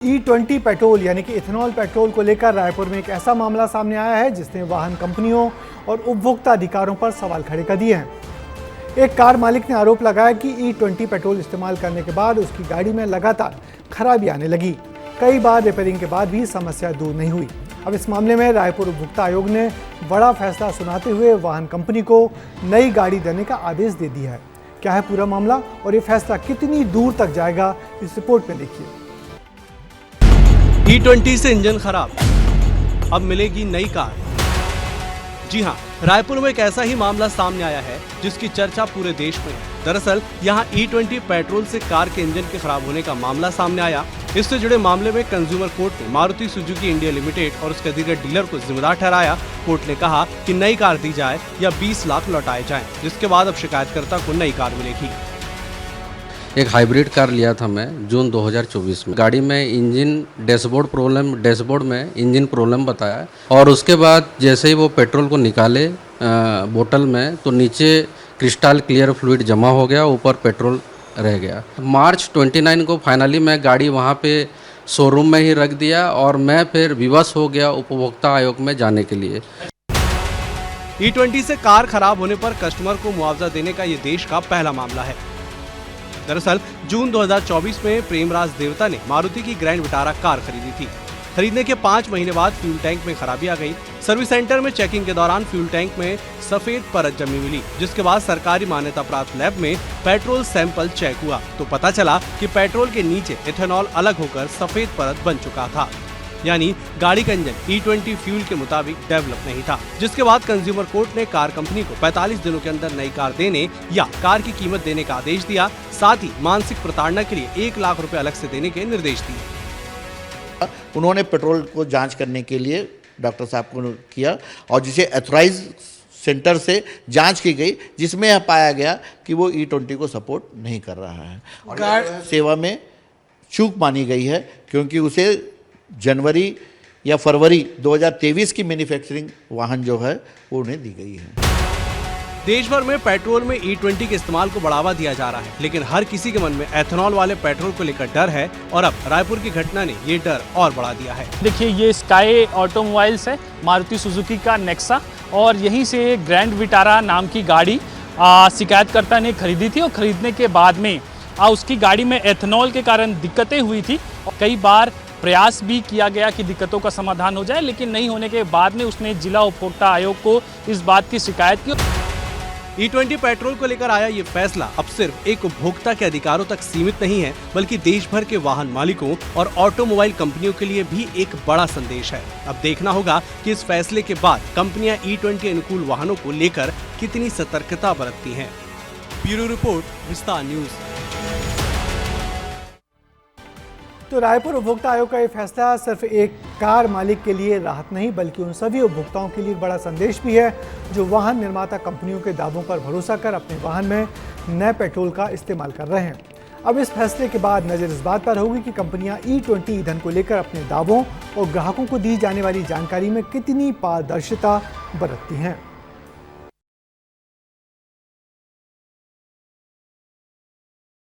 E20 petrol यानी कि ethanol petrol को लेकर रायपुर में एक ऐसा मामला सामने आया है जिसने वाहन कंपनियों और उपभोक्ता अधिकारों पर सवाल खड़े कर दिए हैं। एक कार मालिक ने आरोप लगाया कि E20 पेट्रोल इस्तेमाल करने के बाद उसकी गाड़ी में लगातार खराबी आने लगी। कई बार रिपेयरिंग के बाद भी समस्या दूर नहीं हुई। अब इस मामले में रायपुर उपभोक्ता आयोग ने बड़ा फैसला सुनाते हुए वाहन कंपनी को नई गाड़ी देने का आदेश दे दिया है। क्या है पूरा मामला और ये फैसला कितनी दूर तक जाएगा, इस रिपोर्ट में देखिए। E20 से इंजन खराब, अब मिलेगी नई कार। जी हां, रायपुर में एक ऐसा ही मामला सामने आया है जिसकी चर्चा पूरे देश में है। दरअसल यहां E20 पेट्रोल से कार के इंजन के खराब होने का मामला सामने आया। इससे जुड़े मामले में कंज्यूमर कोर्ट ने मारुति सुजुकी इंडिया लिमिटेड और उसके अधिकृत डीलर को जिम्मेदार ठहराया। कोर्ट ने कहा कि नई कार दी जाए या 20 लाख लौटाए जाएं, जिसके बाद अब शिकायतकर्ता को नई कार मिलेगी। एक हाइब्रिड कार लिया था मैं जून 2024 में। गाड़ी में डैशबोर्ड में इंजन प्रॉब्लम बताया और उसके बाद जैसे ही वो पेट्रोल को निकाले बोतल में तो नीचे क्रिस्टल क्लियर फ्लूइड जमा हो गया, ऊपर पेट्रोल रह गया। मार्च 29 को फाइनली मैं गाड़ी वहाँ पे शोरूम में ही रख दिया और मैं फिर विवश हो गया उपभोक्ता आयोग में जाने के लिए। E20 से कार खराब होने पर कस्टमर को मुआवजा देने का ये देश का पहला मामला है। दरअसल जून 2024 में प्रेमराज देवता ने मारुति की ग्रैंड विटारा कार खरीदी थी। खरीदने के 5 महीने बाद फ्यूल टैंक में खराबी आ गई। सर्विस सेंटर में चेकिंग के दौरान फ्यूल टैंक में सफेद परत जमी मिली, जिसके बाद सरकारी मान्यता प्राप्त लैब में पेट्रोल सैंपल चेक हुआ तो पता चला कि पेट्रोल के नीचे इथेनॉल अलग होकर सफेद परत बन चुका था। यानी गाड़ी का इंजन E20 फ्यूल के मुताबिक डेवलप नहीं था, जिसके बाद कंज्यूमर कोर्ट ने कार कंपनी को 45 दिनों के अंदर नई कार देने या कार की कीमत देने का आदेश दिया। साथ ही मानसिक प्रताड़ना के लिए 1 लाख रुपए अलग से देने के निर्देश दिए। उन्होंने पेट्रोल को जांच करने के लिए डॉक्टर साहब को किया और जिसे एथोराइज सेंटर से जांच की गई, जिसमें यह पाया गया कि वो E20 को सपोर्ट नहीं कर रहा है और सेवा में चूक मानी गई है, क्योंकि उसे जनवरी या फरवरी 2023 की मैन्युफैक्चरिंग वाहन जो है वो उन्हें दी गई है। देश भर में पेट्रोल में E20 के इस्तेमाल को बढ़ावा दिया जा रहा है, लेकिन हर किसी के मन में एथेनॉल वाले पेट्रोल को लेकर डर है और अब रायपुर की घटना ने ये डर और बढ़ा दिया है। देखिए, ये स्काई ऑटोमोबाइल्स है, मारुति सुजुकी का नेक्सा, और यहीं से ग्रैंड विटारा नाम की गाड़ी शिकायतकर्ता ने खरीदी थी और खरीदने के बाद में उसकी गाड़ी में एथेनॉल के कारण दिक्कतें हुई थी। कई बार प्रयास भी किया गया कि दिक्कतों का समाधान हो जाए, लेकिन नहीं होने के बाद में उसने जिला उपभोक्ता आयोग को इस बात की शिकायत की। E20 पेट्रोल को लेकर आया ये फैसला अब सिर्फ एक उपभोक्ता के अधिकारों तक सीमित नहीं है, बल्कि देश भर के वाहन मालिकों और ऑटोमोबाइल कंपनियों के लिए भी एक बड़ा संदेश है। अब देखना होगा कि इस फैसले के बाद कंपनियां E20 अनुकूल वाहनों को लेकर कितनी सतर्कता बरतती हैं। ब्यूरो रिपोर्ट, विस्तार न्यूज। तो रायपुर उपभोक्ता आयोग का ये फैसला सिर्फ एक कार मालिक के लिए राहत नहीं, बल्कि उन सभी उपभोक्ताओं के लिए बड़ा संदेश भी है जो वाहन निर्माता कंपनियों के दावों पर भरोसा कर अपने वाहन में नए पेट्रोल का इस्तेमाल कर रहे हैं। अब इस फैसले के बाद नज़र इस बात पर होगी कि कंपनियां E20 ईंधन को लेकर अपने दावों और ग्राहकों को दी जाने वाली जानकारी में कितनी पारदर्शिता बरतती हैं।